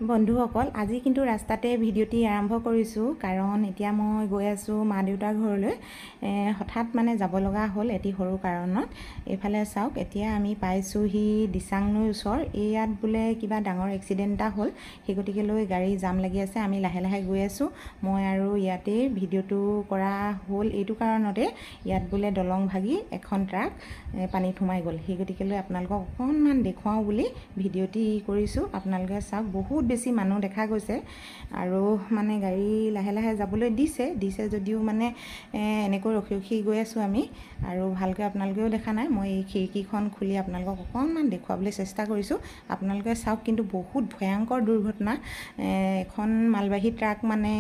বন্ধুসকল আজি কিন্তু ৰাস্তাতে ভিডিঅ'টি আৰম্ভ কৰিছোঁ কাৰণ এতিয়া মই গৈ আছোঁ মা দেউতাৰ ঘৰলৈ হঠাৎ মানে যাব লগা হ'ল এটি সৰু কাৰণত এইফালে চাওক এতিয়া আমি পাইছোঁহি দিচাং নৈৰ ওচৰ ইয়াত বোলে কিবা ডাঙৰ এক্সিডেণ্ট এটা হ'ল সেই গতিকে লৈ গাড়ী জাম লাগি আছে আমি লাহে লাহে গৈ আছোঁ মই আৰু ইয়াতে ভিডিঅ'টো কৰা হ'ল এইটো কাৰণতে ইয়াত বোলে দলং ভাগি এখন ট্ৰাক পানীত সোমাই গ'ল সেই গতিকে লৈ আপোনালোকক অকণমান দেখুৱাওঁ বুলি ভিডিঅ'টি কৰিছোঁ আপোনালোকে চাওক বহুত বেছি মানুহ দেখা গৈছে আৰু মানে গাড়ী লাহে লাহে যাবলৈ দিছে যদিও মানে এনেকৈ ৰখি গৈ আছোঁ আমি আৰু ভালকৈ আপোনালোকেও দেখা নাই মই এই খিৰিকীখন খুলি আপোনালোকক অকণমান দেখুৱাবলৈ চেষ্টা কৰিছোঁ আপোনালোকে চাওক কিন্তু বহুত ভয়ংকৰ দুৰ্ঘটনা এখন মালবাহী ট্ৰাক মানে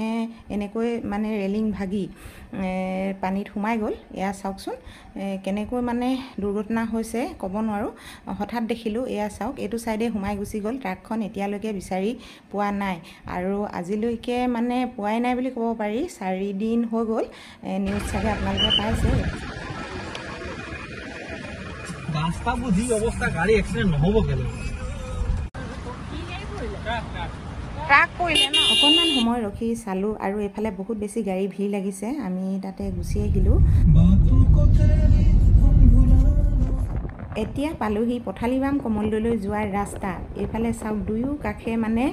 এনেকৈ মানে ৰেলিং ভাগি পানীত সোমাই গ'ল এয়া চাওকচোন কেনেকৈ মানে দুৰ্ঘটনা হৈছে ক'ব নোৱাৰোঁ হঠাৎ দেখিলোঁ এয়া চাওক এইটো চাইডে সোমাই গুচি গ'ল ট্ৰাকখন এতিয়ালৈকে বিচাৰি পোৱা নাই আৰু আজিলৈকে মানে পোৱাই নাই বুলি ক'ব পাৰি 4 দিন হৈ গ'ল নিউজ চাগে আপোনালোকে পাইছে ৰাস্তা বুঝি অবস্থা গাড়ি এক্সিডেন্ট নহব কেন ট্ৰাক পৰিলে ন অকণমান সময় ৰখি চালোঁ আৰু এইফালে বহুত বেছি গাড়ী ভিৰ লাগিছে আমি তাতে গুচি আহিলোঁ এতিয়া পালোহি পথালিবাম কমলদৈলৈ যোৱাৰ ৰাস্তা এইফালে চাওক দুয়ো কাষে মানে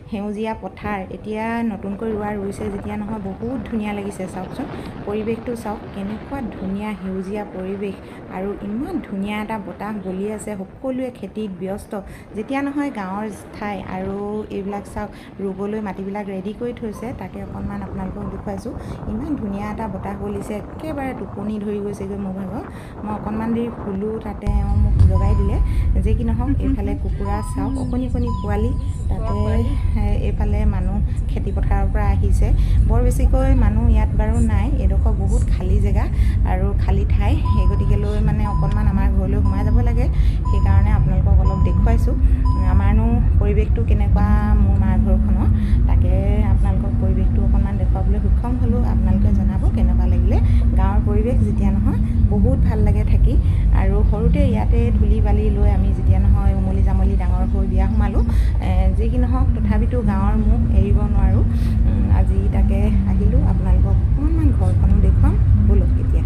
সেউজীয়া পথাৰ এতিয়া নতুনকৈ ৰুইছে যেতিয়া নহয় বহুত ধুনীয়া লাগিছে চাওকচোন পৰিৱেশটো চাওক কেনেকুৱা ধুনীয়া সেউজীয়া পৰিৱেশ আৰু ইমান ধুনীয়া এটা বতাহ বলি আছে সকলোৱে খেতিত ব্যস্ত যেতিয়া নহয় গাঁৱৰ ঠাই আৰু এইবিলাক চাওক ৰুবলৈ মাটিবিলাক ৰেডি কৰি থৈছে তাকে অকণমান আপোনালোকক দেখুৱাইছোঁ ইমান ধুনীয়া এটা বতাহ বলিছে একেবাৰে টোপনি ধৰি গৈছেগৈ মোৰ ভাগৰ মই অকণমান দেৰি শুলোঁ তাতে মোক জগাই দিলে যে কি নহওক এইফালে কুকুৰা চাওক অকণি পোৱালি তাতে এইফালে মানুহ খেতি পথাৰৰ পৰা আহিছে বৰ বেছিকৈ মানুহ ইয়াত বাৰু নাই এডোখৰ বহুত খালী জেগা আৰু খালী ঠাই সেই গতিকে লৈ মানে অকণমান আমাৰ ঘৰলৈ সোমাই যাব লাগে সেইকাৰণে আপোনালোকক অলপ দেখুৱাইছোঁ আমাৰনো পৰিৱেশটো কেনেকুৱা মোৰ মাৰ ঘৰখনৰ তাকে আপোনালোকক পৰিৱেশটো অকণমান দেখুৱাবলৈ সক্ষম হ'লোঁ আপোনালোকে জনাব কেনেকুৱা লাগিলে গাঁৱৰ পৰিৱেশ যেতিয়া নহয় বহুত ভাল লাগে থাকি আৰু সৰুতে ইয়াতে ধূলি বালি লৈ আমি যেতিয়া নহয় উমলি জামলি ডাঙৰ হৈ বিয়া সোমালোঁ যি কি নহওক তথাপিতো গাঁৱৰ মুখ এৰিব নোৱাৰোঁ আজি তাকে আহিলোঁ আপোনালোকক অকণমান ঘৰখনো দেখুৱাম ব'লক এতিয়া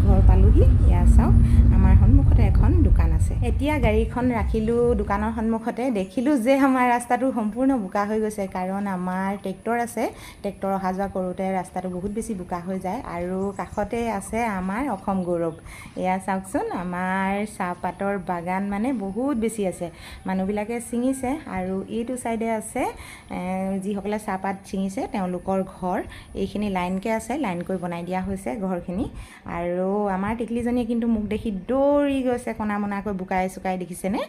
ঘৰ পালোহি এয়া চাওক আমাৰ সন্মুখতে এখন দোকান আছে এতিয়া গাড়ীখন ৰাখিলোঁ দোকানৰ সন্মুখতে দেখিলোঁ যে আমাৰ ৰাস্তাটো সম্পূৰ্ণ বোকা হৈ গৈছে কাৰণ আমাৰ ট্ৰেক্টৰ আছে ট্ৰেক্টৰ অহা যোৱা কৰোঁতে ৰাস্তাটো বহুত বেছি বোকা হৈ যায় আৰু কাষতে আছে আমাৰ অসম গৌৰৱ এয়া চাওকচোন আমাৰ চাহপাতৰ বাগান মানে বহুত বেছি আছে মানুহবিলাকে ছিঙিছে আৰু এইটো চাইডে আছে যিসকলে চাহপাত ছিঙিছে তেওঁলোকৰ ঘৰ এইখিনি লাইনকৈ আছে লাইনকৈ বনাই দিয়া হৈছে ঘৰখিনি আৰু আমাৰ টিকলিজনীয়ে কিন্তু মোক দেখি দৌৰি গৈছে কণা মনাকৈ বোকাই চুকাই দেখিছেনে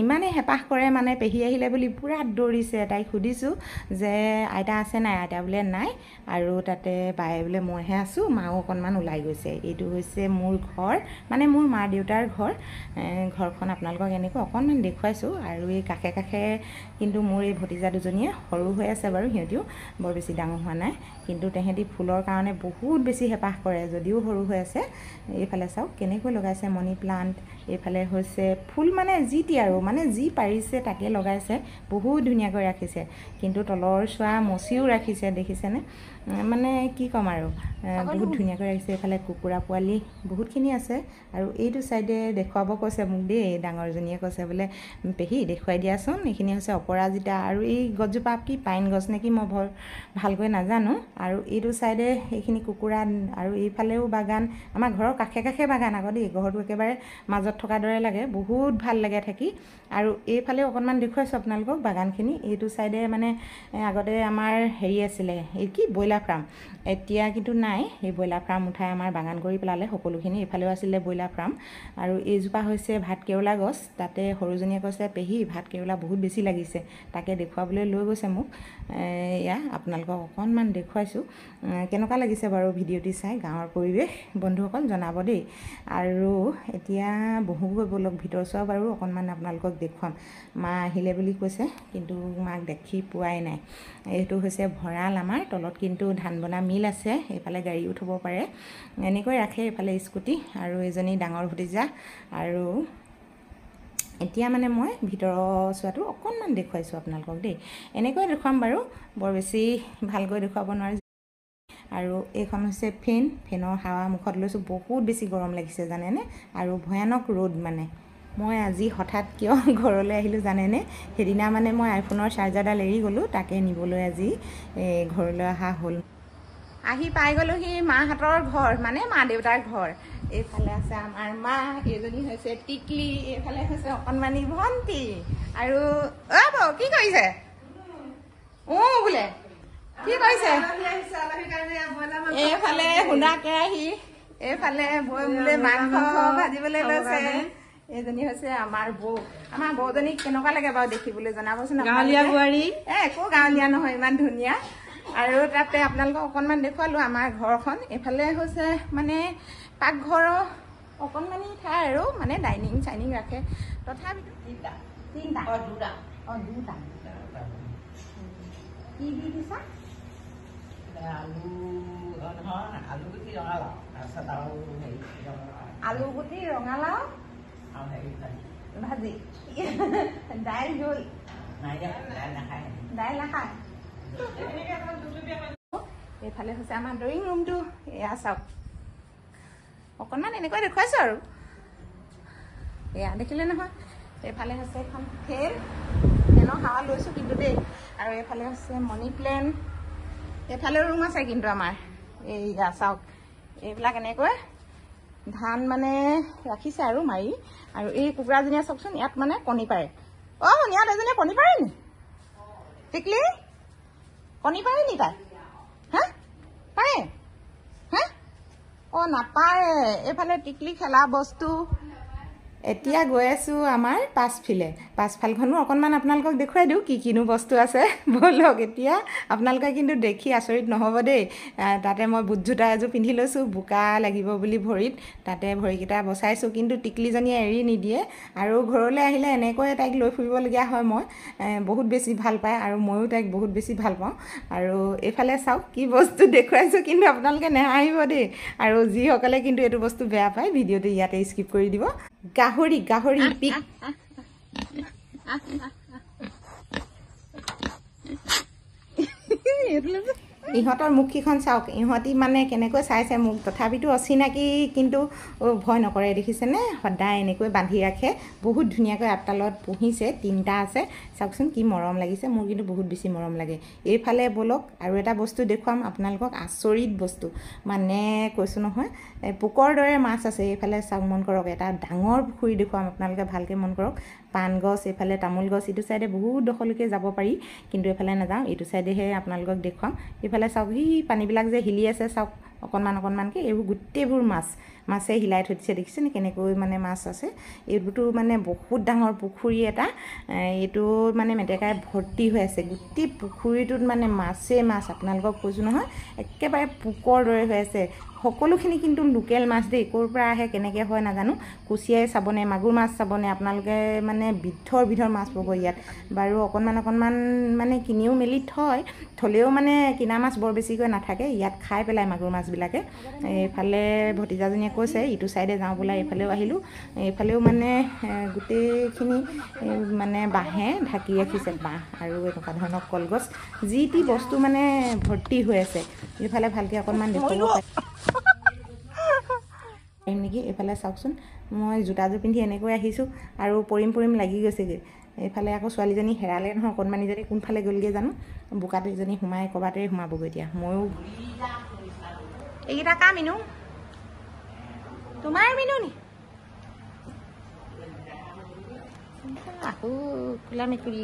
ইমানেই হেঁপাহ কৰে মানে পেহী আহিলে বুলি পূৰা দৌৰিছে তাইক সুধিছোঁ যে আইতা আছে নাই আইতা বোলে নাই আৰু তাতে বায়ে বোলে মইহে আছোঁ মাও অকণমান ওলাই গৈছে এইটো হৈছে মোৰ ঘৰ মানে মোৰ মা দেউতাৰ ঘৰখন আপোনালোকক এনেকৈ অকণমান দেখুৱাইছোঁ আৰু এই কাষে কাষে কিন্তু মোৰ এই ভতিজা দুজনীয়ে সৰু হৈ আছে বাৰু সিহঁতিও বৰ বেছি ডাঙৰ হোৱা নাই কিন্তু তেহেঁতি ফুলৰ কাৰণে বহুত বেছি হেঁপাহ কৰে যদিও সৰু হৈ আছে এইফালে চাওক কেনেকৈ লগাইছে মনি প্লাণ্ট এইফালে হৈছে ফুল মানে যিটি আৰু মানে যি পাৰিছে তাকে লগাইছে বহুত ধুনীয়াকৈ ৰাখিছে কিন্তু তলৰ চোৱা মচিও ৰাখিছে দেখিছেনে মানে কি ক'ম আৰু বহুত ধুনীয়াকৈ ৰাখিছে এইফালে কুকুৰা পোৱালি বহুতখিনি আছে আৰু এইটো চাইডে দেখুৱাব কৈছে মোক দেই ডাঙৰজনীয়ে কৈছে বোলে পেহী দেখুৱাই দিয়াচোন এইখিনি হৈছে অপৰাজিতা আৰু এই গছজোপা কি পাইন গছ নেকি মই ভালকৈ নাজানো আৰু এইটো চাইডে এইখিনি কুকুৰা আৰু এইফালেও বাগান আমাৰ ঘৰৰ কাষে কাষে বাগান আকৌ দেই ঘৰটো একেবাৰে মাজত থকা দৰে লাগে বহুত ভাল লাগে থাকি আৰু এইফালেও অকণমান দেখুৱাইছোঁ আপোনালোকক বাগানখিনি এইটো চাইডে মানে আগতে আমাৰ হেৰি আছিলে এই কি ব্ৰইলাৰ ফাৰ্ম এতিয়া কিন্তু নাই এই ব্ৰইলাৰ ফাৰ্ম উঠাই আমাৰ বাগান কৰি পেলালে সকলোখিনি এইফালেও আছিলে ব্ৰইলাৰ ফাৰ্ম আৰু এইজোপা হৈছে ভাত কেৰেলা গছ তাতে সৰুজনীয়ে কৈছে পেহী ভাত কেৰেলা বহুত বেছি লাগিছে তাকে দেখুৱাবলৈ লৈ গৈছে মোক এয়া আপোনালোকক অকণমান দেখুৱাইছোঁ কেনেকুৱা লাগিছে বাৰু ভিডিঅ'টি চাই গাঁৱৰ পৰিৱেশ বন্ধুসকল জনাব দেই আৰু এতিয়া বহুগৈ ব'লক ভিতৰ চোৱা বাৰু অকণমান আপোনালোকক দেখুৱাম মা আহিলে বুলি কৈছে কিন্তু মাক দেখি পোৱাই নাই এইটো হৈছে ভঁৰাল আমাৰ তলত কিন্তু ধান বনা মিল আছে এইফালে গাড়ীও থ'ব পাৰে এনেকৈ ৰাখে এইফালে স্কুটি আৰু এজনী ডাঙৰ ভতিজা আৰু এতিয়া মানে মই ভিতৰৰ চোৱাটো অকণমান দেখুৱাইছোঁ আপোনালোকক দেই। এনেকৈ দেখুৱাম বাৰু, বৰ বেছি ভালকৈ দেখুৱাব নোৱাৰি। আৰু এইখন হৈছে ফেনৰ হাৱা মুখত লৈছোঁ। বহুত বেছি গৰম লাগিছে জানেনে, আৰু ভয়ানক ৰ'দ মানে। মই আজি হঠাৎ কিয় ঘৰলৈ আহিলোঁ জানেনে, সেইদিনা মানে মই আইফোনৰ চাৰ্জাৰডাল এৰি গ'লোঁ, তাকে নিবলৈ আজি ঘৰলৈ অহা হ'ল। আহি পাই গ'লোহি মাহঁতৰ ঘৰ, মানে মা দেউতাৰ ঘৰ। এইফালে আছে আমাৰ মা, এইজনী হৈছে টিকলি, এইফালে হৈছে অকণমানি ভণ্টি। আৰু বৌ কি কৰিছে? বোলে কি কৰিছে? এইফালে সোণা কেৰাহী, এইফালে বৈ বোলে মাংস ভাজিবলৈ লৈছে। এইজনী হৈছে আমাৰ বৌ। আমাৰ বৌজনীক কেনেকুৱা লাগে বাৰু দেখিবলৈ জনাবচোন। গাঁৱলীয়া বোৱাৰী। একো গাঁৱলীয়া নহয়, ইমান ধুনীয়া। আৰু তাতে আপোনালোকক অকণমান দেখুৱালোঁ আমাৰ ঘৰখন। এইফালে হৈছে মানে পাকঘৰৰ অকণমানি ঠাই আৰু, মানে ডাইনিং চাইনিং ৰাখে। তথাপিতো দুটা কি দি দিছা? আলু গুটি ৰঙালাও ভাজি, দাইল জোল। দাইল নাখায়। এইফালে হৈছে আমাৰ ড্ৰয়িং ৰুমটো। এয়া চাওক, অকণমান এনেকৈ দেখুৱাইছোঁ আৰু। এয়া দেখিলে নহয়। এইফালে হৈছে এখন ফেনৰ হাৱা লৈছোঁ কিন্তু দেই। আৰু এইফালে হৈছে মানি প্লেণ্ট। এইফালেও ৰুম আছে কিন্তু আমাৰ। এইয়া চাওক, এইবিলাক এনেকৈ ধান মানে ৰাখিছে আৰু মাৰি। আৰু এই কুকুৰাজনীয়ে চাওকচোন, ইয়াত মানে কণী পাৰে। ইয়াত এজনীয়ে কণী পাৰে নি? টিকলি কণী পাৰে নি তাই? হা পাৰে? হা নাপাৰে। এইফালে টিকলি খেলা বস্তু। এতিয়া গৈ আছোঁ আমাৰ পাছফালখনো অকণমান আপোনালোকক দেখুৱাই দিওঁ কি কিনো বস্তু আছে। ব'লক, এতিয়া আপোনালোকে কিন্তু দেখি আচৰিত নহ'ব দেই। তাতে মই বুট জোতা এযোৰ পিন্ধি লৈছোঁ, বোকা লাগিব বুলি ভৰিত। তাতে ভৰিকেইটা বচাইছোঁ, কিন্তু টিকলিজনীয়ে এৰি নিদিয়ে। আৰু ঘৰলৈ আহিলে এনেকৈ তাইক লৈ ফুৰিবলগীয়া হয়। মই বহুত বেছি ভাল পায়, আৰু ময়ো তাইক বহুত বেছি ভাল পাওঁ। আৰু এইফালে চাওক কি বস্তু দেখুৱাইছোঁ, কিন্তু আপোনালোকে নেহাঁহিব দেই। আৰু যিসকলে কিন্তু এইটো বস্তু বেয়া পায়, ভিডিঅ'টো ইয়াতে স্কিপ কৰি দিব। গাহৰি পিক। ইহঁতৰ মুখকেইখন চাওক, ইহঁতি মানে কেনেকৈ চাইছে মোক। তথাপিতো অচিনাকি কিন্তু ভয় নকৰে, দেখিছেনে? সদায় এনেকৈ বান্ধি ৰাখে। বহুত ধুনীয়াকৈ আপতালত পুহিছে, 3টা আছে। চাওকচোন কি মৰম লাগিছে, মোৰ কিন্তু বহুত বেছি মৰম লাগে। এইফালে ব'লক, আৰু এটা বস্তু দেখুৱাম আপোনালোকক, আচৰিত বস্তু মানে কৈছোঁ নহয়। পোকৰ দৰে মাছ আছে। এইফালে চাওক, মন কৰক, এটা ডাঙৰ পুখুৰী দেখুৱাম আপোনালোকে, ভালকৈ মন কৰক। পাণ গছ, এইফালে তামোল গছ। এইটো চাইডে বহুত ডখৰলৈকে যাব পাৰি, কিন্তু এইফালে নাযাওঁ, এইটো চাইডেহে আপোনালোকক দেখুৱাম। এইফালে চাওক, পানীবিলাক যে হিলি আছে চাওক, অকণমানকৈ। এইবোৰ গোটেইবোৰ মাছে হিলাই থৈ দিছে, দেখিছেনে কেনেকৈ মানে মাছ আছে। এইবোৰতো মানে বহুত ডাঙৰ পুখুৰী এটা। এইটো মানে মেটেকাই ভৰ্তি হৈ আছে। গোটেই পুখুৰীটোত মানে মাছেই মাছ। আপোনালোকক কৈছোঁ নহয়, একেবাৰে পোকৰ দৰে হৈ আছে। সকলোখিনি কিন্তু লোকেল মাছ দেই। ক'ৰ পৰা আহে, কেনেকৈ হয় নাজানো। কুচিয়াই চাবনে, মাগুৰ মাছ চাবনে, আপোনালোকে মানে বিধৰ মাছ পাব ইয়াত। বাৰু অকণমান মানে কিনিও মেলি থ'লেও মানে কিনা মাছ বৰ বেছিকৈ নাথাকে ইয়াত, খাই পেলাই মাগুৰ মাছবিলাকে। এইফালে ভতিজাজনীয়ে কৈছে ইটো চাইডে যাওঁ বোলা, এইফালেও আহিলোঁ। এইফালেও মানে গোটেইখিনি মানে বাঁহে ঢাকি ৰাখিছে, বাঁহ আৰু এনেকুৱা ধৰণৰ কলগছ, যি টি বস্তু মানে ভৰ্তি হৈ আছে। এইফালে ভালকৈ অকণমান দেখুৱাব পাৰিম নেকি? এইফালে চাওকচোন, মই জোতাযোৰ পিন্ধি এনেকৈ আহিছোঁ, আৰু পৰিম লাগি গৈছেগৈ। এইফালে আকৌ ছোৱালীজনী হেৰালে নহয়, অকণমানিজনী কোনফালে গ'লগৈ জানো। বোকাত এজনী সোমাই ক'ৰবাতে সোমাবগৈ এতিয়া। ময়ো এইকেইটা কা মিনু? তোমাৰ মিনু নি? কোলা মেকুৰী।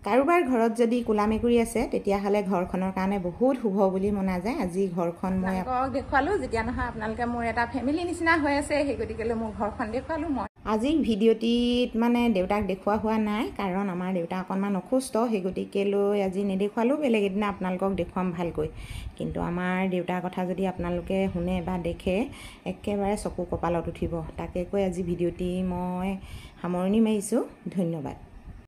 কাৰোবাৰ ঘৰত যদি কোলা মেকুৰী আছে, তেতিয়াহ'লে ঘৰখনৰ কাৰণে বহুত শুভ বুলি মনা যায়। আজি ঘৰখন মই দেখুৱালোঁ, যেতিয়া নহয় আপোনালোকে মোৰ এটা ফেমিলি নিচিনা হৈ আছে, সেই গতিকেলৈ মোৰ ঘৰখন দেখুৱালোঁ। মই আজিৰ ভিডিঅ'টিত মানে দেউতাক দেখুওৱা হোৱা নাই, কাৰণ আমাৰ দেউতা অকণমান অসুস্থ, সেই গতিকেলৈ আজি নেদেখুৱালোঁ। বেলেগ এদিনা আপোনালোকক দেখুৱাম ভালকৈ। কিন্তু আমাৰ দেউতাৰ কথা যদি আপোনালোকে শুনে বা দেখে, একেবাৰে চকু কপালত উঠিব। তাকে কৈ আজি ভিডিঅ'টি মই সামৰণি মাৰিছোঁ। ধন্যবাদ।